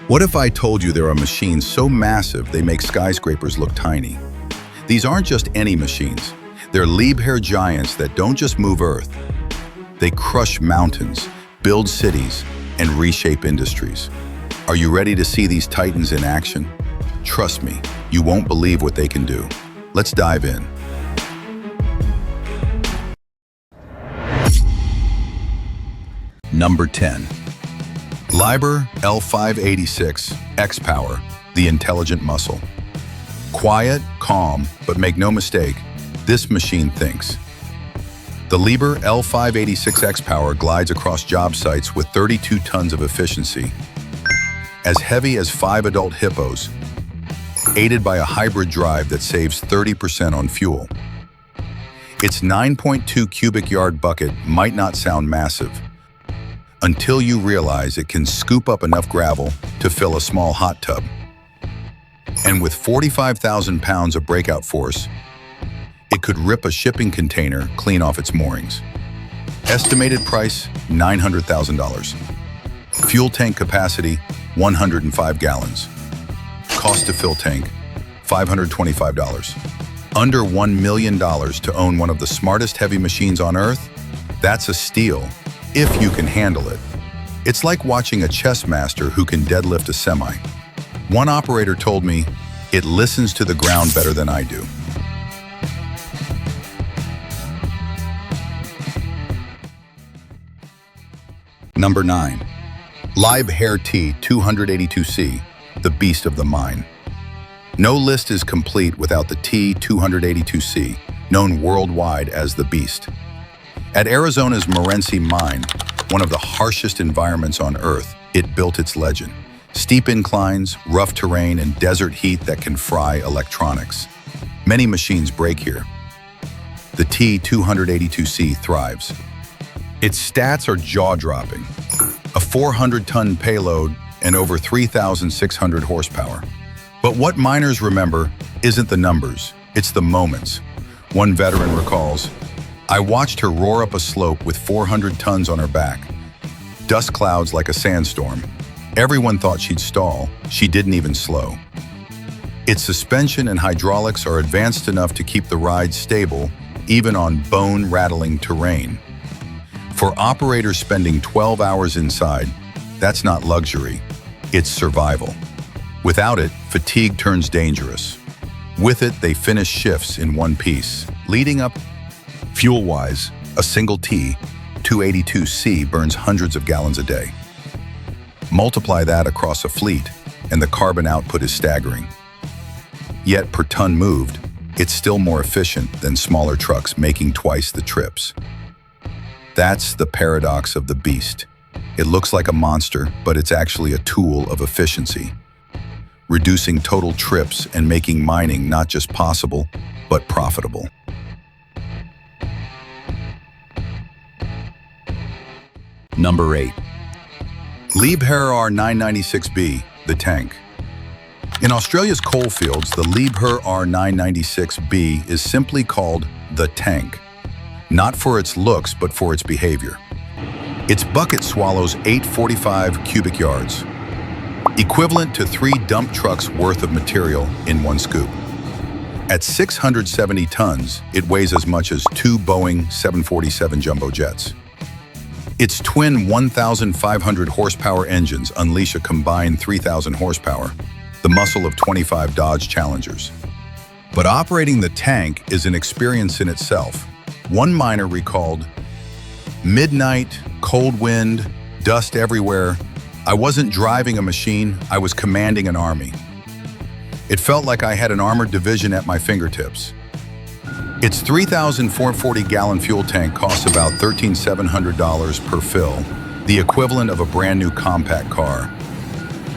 What if I told you there are machines so massive they make skyscrapers look tiny? These aren't just any machines. They're Liebherr giants that don't just move Earth. They crush mountains, build cities, and reshape industries. Are you ready to see these titans in action? Trust me, you won't believe what they can do. Let's dive in. Number 10. Liebherr L586 XPower, the intelligent muscle. Quiet, calm, but make no mistake, this machine thinks. The Liebherr L586 XPower glides across job sites with 32 tons of efficiency, as heavy as 5 adult hippos, aided by a hybrid drive that saves 30% on fuel. Its 9.2 cubic yard bucket might not sound massive, until you realize it can scoop up enough gravel to fill a small hot tub. And with 45,000 pounds of breakout force, it could rip a shipping container clean off its moorings. Estimated price, $900,000. Fuel tank capacity, 105 gallons. Cost to fill tank, $525. Under $1 million to own one of the smartest heavy machines on Earth? That's a steal, if you can handle it. It's like watching a chess master who can deadlift a semi. One operator told me, "It listens to the ground better than I do." Number 9. Liebherr T 282C, the beast of the mine. No list is complete without the T282C, known worldwide as the beast. At Arizona's Morenci mine, one of the harshest environments on Earth, it built its legend. Steep inclines, rough terrain, and desert heat that can fry electronics. Many machines break here. The T282C thrives. Its stats are jaw-dropping. A 400-ton payload and over 3,600 horsepower. But what miners remember isn't the numbers, it's the moments. One veteran recalls, "I watched her roar up a slope with 400 tons on her back. Dust clouds like a sandstorm. Everyone thought she'd stall. She didn't even slow." Its suspension and hydraulics are advanced enough to keep the ride stable, even on bone-rattling terrain. For operators spending 12 hours inside, that's not luxury, it's survival. Without it, fatigue turns dangerous. With it, they finish shifts in one piece, leading up. Fuel-wise, a single T282C burns hundreds of gallons a day. Multiply that across a fleet, and the carbon output is staggering. Yet per ton moved, it's still more efficient than smaller trucks making twice the trips. That's the paradox of the beast. It looks like a monster, but it's actually a tool of efficiency, reducing total trips and making mining not just possible, but profitable. Number 8. Liebherr R 996B, the tank. In Australia's coalfields, the Liebherr R 996B is simply called the tank, not for its looks, but for its behavior. Its bucket swallows 845 cubic yards, equivalent to 3 dump trucks worth of material in one scoop. At 670 tons, it weighs as much as 2 Boeing 747 jumbo jets. Its twin 1,500 horsepower engines unleash a combined 3,000 horsepower, the muscle of 25 Dodge Challengers. But operating the tank is an experience in itself. One miner recalled, "Midnight, cold wind, dust everywhere. I wasn't driving a machine, I was commanding an army. It felt like I had an armored division at my fingertips." Its 3,440-gallon fuel tank costs about $13,700 per fill, the equivalent of a brand new compact car.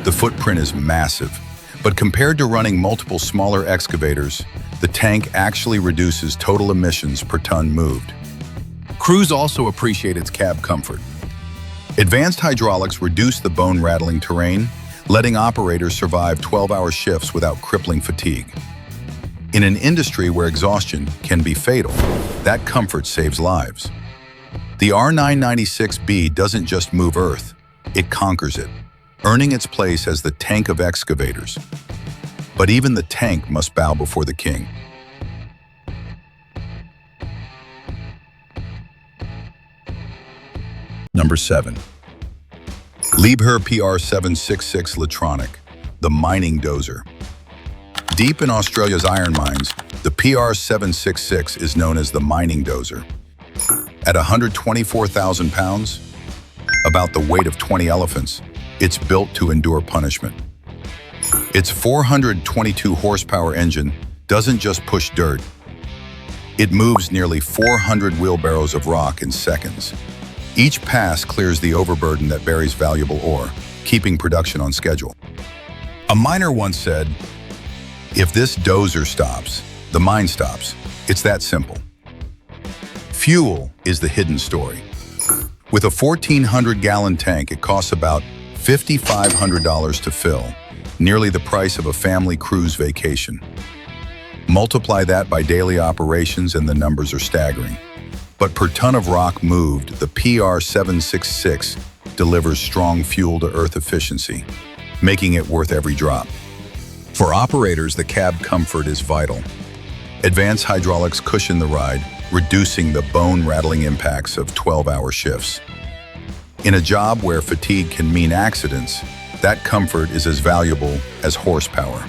The footprint is massive, but compared to running multiple smaller excavators, the tank actually reduces total emissions per ton moved. Crews also appreciate its cab comfort. Advanced hydraulics reduce the bone-rattling terrain, letting operators survive 12-hour shifts without crippling fatigue. In an industry where exhaustion can be fatal, that comfort saves lives. The R996B doesn't just move Earth, it conquers it, earning its place as the tank of excavators. But even the tank must bow before the king. Number 7. Liebherr PR 766 Litronic, the mining dozer. Deep in Australia's iron mines, the PR 766 is known as the mining dozer. At 124,000 pounds, about the weight of 20 elephants, it's built to endure punishment. Its 422 horsepower engine doesn't just push dirt. It moves nearly 400 wheelbarrows of rock in seconds. Each pass clears the overburden that buries valuable ore, keeping production on schedule. A miner once said, "If this dozer stops, the mine stops. It's that simple." Fuel is the hidden story. With a 1,400-gallon tank, it costs about $5,500 to fill, nearly the price of a family cruise vacation. Multiply that by daily operations and the numbers are staggering. But per ton of rock moved, the PR 766 delivers strong fuel-to-earth efficiency, making it worth every drop. For operators, the cab comfort is vital. Advanced hydraulics cushion the ride, reducing the bone-rattling impacts of 12-hour shifts. In a job where fatigue can mean accidents, that comfort is as valuable as horsepower.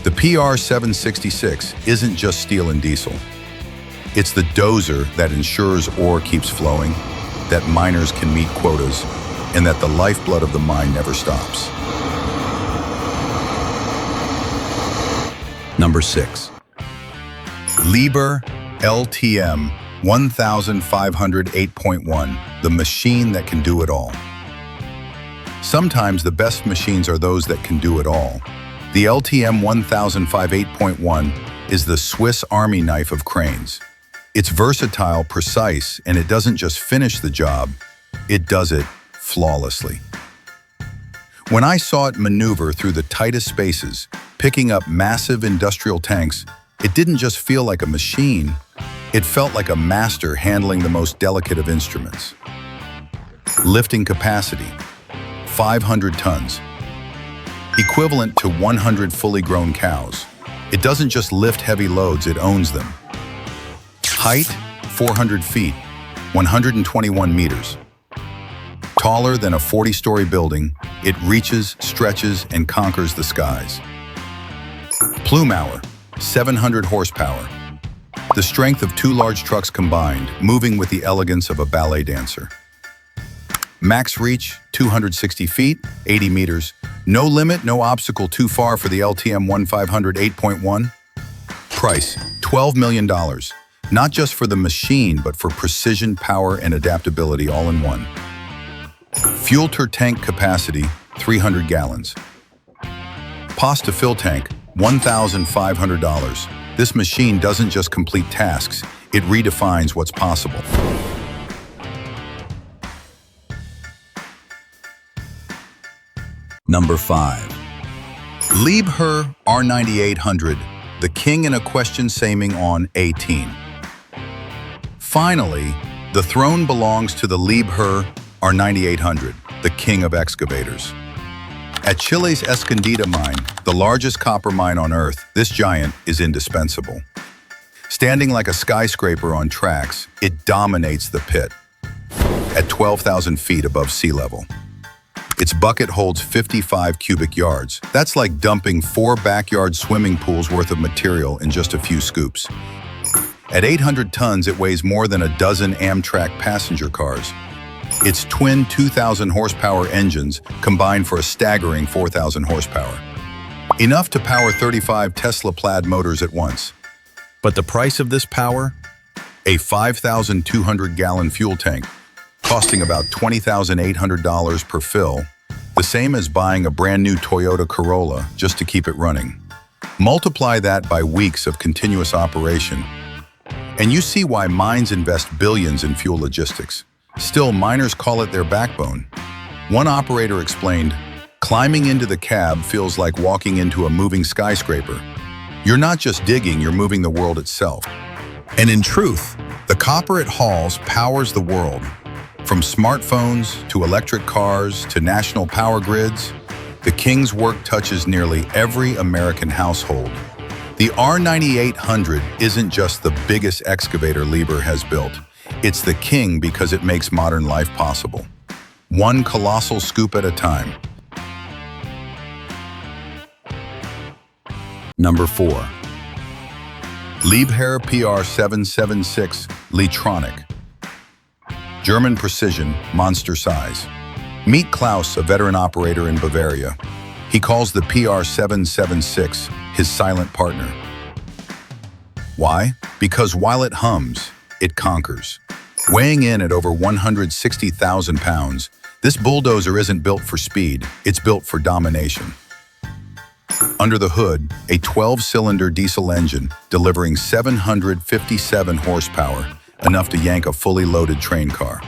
The PR 766 isn't just steel and diesel. It's the dozer that ensures ore keeps flowing, that miners can meet quotas, and that the lifeblood of the mine never stops. Number 6. Liebherr LTM 1508.1, the machine that can do it all. Sometimes the best machines are those that can do it all. The LTM 1508.1 is the Swiss Army knife of cranes. It's versatile, precise, and it doesn't just finish the job, it does it flawlessly. When I saw it maneuver through the tightest spaces, picking up massive industrial tanks, it didn't just feel like a machine, it felt like a master handling the most delicate of instruments. Lifting capacity, 500 tons, equivalent to 100 fully grown cows. It doesn't just lift heavy loads, it owns them. Height, 400 feet, 121 meters. Taller than a 40-story building, it reaches, stretches, and conquers the skies. Plume hour, 700 horsepower. The strength of 2 large trucks combined, moving with the elegance of a ballet dancer. Max reach, 260 feet, 80 meters. No limit, no obstacle too far for the LTM 1508.1. Price, $12 million. Not just for the machine, but for precision, power, and adaptability all in one. Fuel to tank capacity, 300 gallons. Cost to fill tank, $1,500. This machine doesn't just complete tasks, it redefines what's possible. Number 5. Liebherr R9800, the king in a question saying on 18. Finally, the throne belongs to the Liebherr R9800, the king of excavators. At Chile's Escondida mine, the largest copper mine on Earth, this giant is indispensable. Standing like a skyscraper on tracks, it dominates the pit. At 12,000 feet above sea level. Its bucket holds 55 cubic yards. That's like dumping 4 backyard swimming pools worth of material in just a few scoops. At 800 tons, it weighs more than a dozen Amtrak passenger cars. Its twin 2,000 horsepower engines combine for a staggering 4,000 horsepower. Enough to power 35 Tesla Plaid motors at once. But the price of this power? A 5,200-gallon fuel tank, costing about $20,800 per fill, the same as buying a brand new Toyota Corolla just to keep it running. Multiply that by weeks of continuous operation, and you see why mines invest billions in fuel logistics. Still, miners call it their backbone. One operator explained, "Climbing into the cab feels like walking into a moving skyscraper. You're not just digging, you're moving the world itself." And in truth, the copper it hauls powers the world. From smartphones to electric cars to national power grids, the King's work touches nearly every American household. The R9800 isn't just the biggest excavator Liebherr has built. It's the King because it makes modern life possible. One colossal scoop at a time. Number 4. Liebherr PR 776 Litronic. German precision, monster size. Meet Klaus, a veteran operator in Bavaria. He calls the PR 776 his silent partner. Why? Because while it hums, it conquers. Weighing in at over 160,000 pounds, this bulldozer isn't built for speed, it's built for domination. Under the hood, a 12-cylinder diesel engine delivering 757 horsepower, enough to yank a fully loaded train car.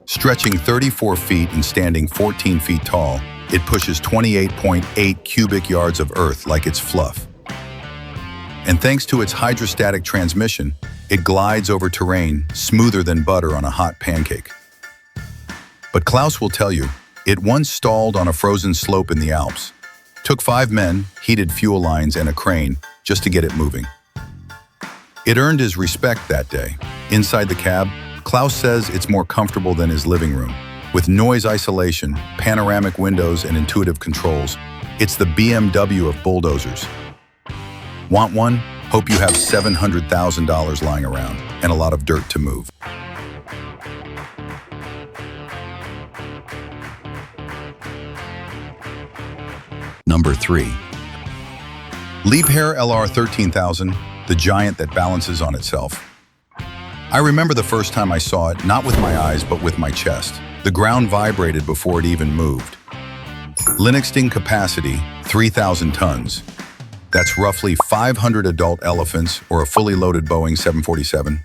Stretching 34 feet and standing 14 feet tall, it pushes 28.8 cubic yards of earth like it's fluff. And thanks to its hydrostatic transmission, it glides over terrain smoother than butter on a hot pancake. But Klaus will tell you, it once stalled on a frozen slope in the Alps. Took 5 men, heated fuel lines, and a crane just to get it moving. It earned his respect that day. Inside the cab, Klaus says it's more comfortable than his living room. With noise isolation, panoramic windows, and intuitive controls, it's the BMW of bulldozers. Want one? Hope you have $700,000 lying around and a lot of dirt to move. Number 3. Liebherr LR 13,000, the giant that balances on itself. I remember the first time I saw it, not with my eyes, but with my chest. The ground vibrated before it even moved. Linuxing capacity, 3,000 tons. That's roughly 500 adult elephants or a fully loaded Boeing 747.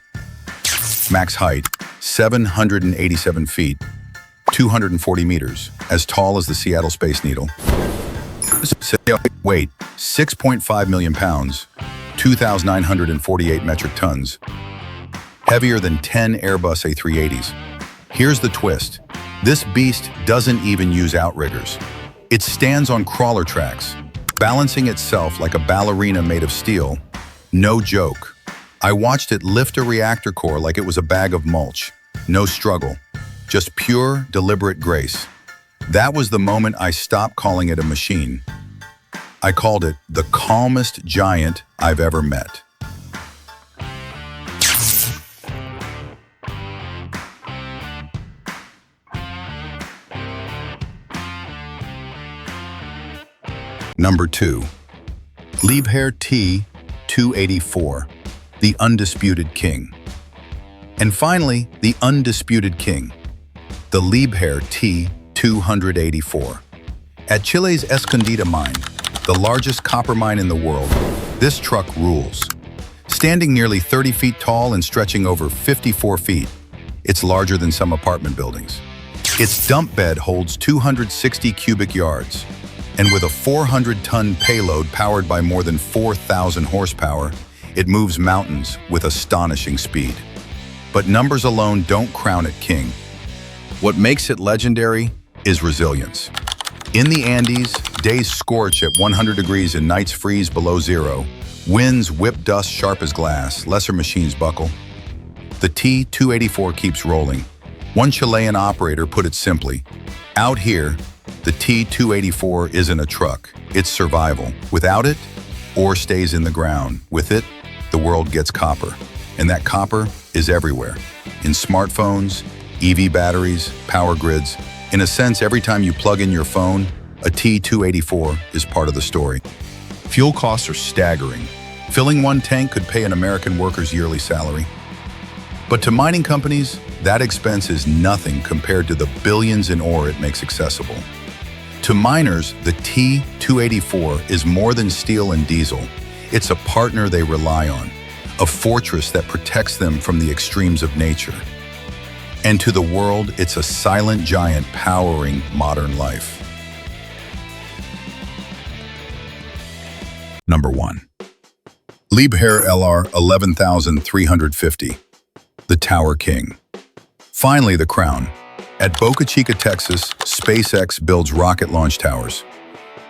Max height, 787 feet, 240 meters, as tall as the Seattle Space Needle. Weight, 6.5 million pounds, 2,948 metric tons. Heavier than 10 Airbus A380s. Here's the twist. This beast doesn't even use outriggers. It stands on crawler tracks, balancing itself like a ballerina made of steel. No joke. I watched it lift a reactor core like it was a bag of mulch. No struggle, just pure, deliberate grace. That was the moment I stopped calling it a machine. I called it the calmest giant I've ever met. Number 2. Liebherr T 284, the undisputed king. And finally, the undisputed king, the Liebherr T 284. At Chile's Escondida mine, the largest copper mine in the world, this truck rules. Standing nearly 30 feet tall and stretching over 54 feet, it's larger than some apartment buildings. Its dump bed holds 260 cubic yards, and with a 400-ton payload powered by more than 4,000 horsepower, it moves mountains with astonishing speed. But numbers alone don't crown it king. What makes it legendary is resilience. In the Andes, days scorch at 100 degrees and nights freeze below zero. Winds whip dust sharp as glass, lesser machines buckle. The T-284 keeps rolling. One Chilean operator put it simply, out here, the T-284 isn't a truck, it's survival. Without it, ore stays in the ground. With it, the world gets copper. And that copper is everywhere. In smartphones, EV batteries, power grids. In a sense, every time you plug in your phone, a T-284 is part of the story. Fuel costs are staggering. Filling one tank could pay an American worker's yearly salary. But to mining companies, that expense is nothing compared to the billions in ore it makes accessible. To miners, the T-284 is more than steel and diesel. It's a partner they rely on, a fortress that protects them from the extremes of nature. And to the world, it's a silent giant powering modern life. Number 1. Liebherr LR 11,350, the Tower King. Finally, the crown. At Boca Chica, Texas, SpaceX builds rocket launch towers.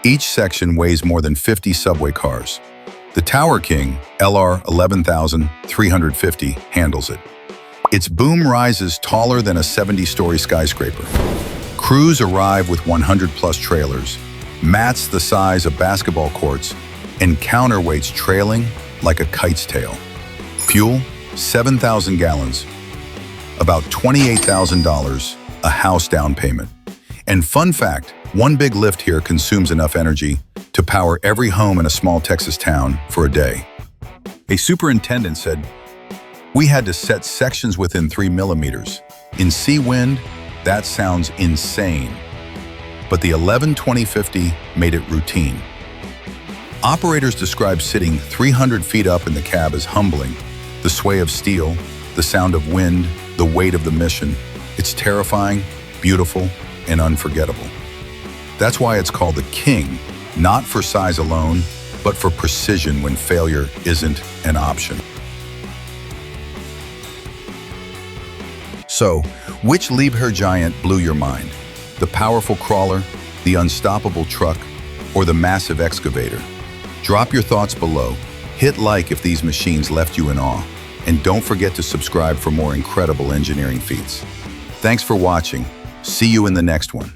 Each section weighs more than 50 subway cars. The Tower King, LR 11,350, handles it. Its boom rises taller than a 70-story skyscraper. Crews arrive with 100-plus trailers, mats the size of basketball courts, and counterweights trailing like a kite's tail. Fuel, 7,000 gallons, about $28,000, a house down payment. And fun fact, one big lift here consumes enough energy to power every home in a small Texas town for a day. A superintendent said, "We had to set sections within 3 millimeters. In sea wind, that sounds insane." But the 11-2050 made it routine. Operators describe sitting 300 feet up in the cab as humbling. The sway of steel, the sound of wind, the weight of the mission. It's terrifying, beautiful, and unforgettable. That's why it's called the King, not for size alone, but for precision when failure isn't an option. So, which Liebherr giant blew your mind? The powerful crawler, the unstoppable truck, or the massive excavator? Drop your thoughts below. Hit like if these machines left you in awe. And don't forget to subscribe for more incredible engineering feats. Thanks for watching. See you in the next one.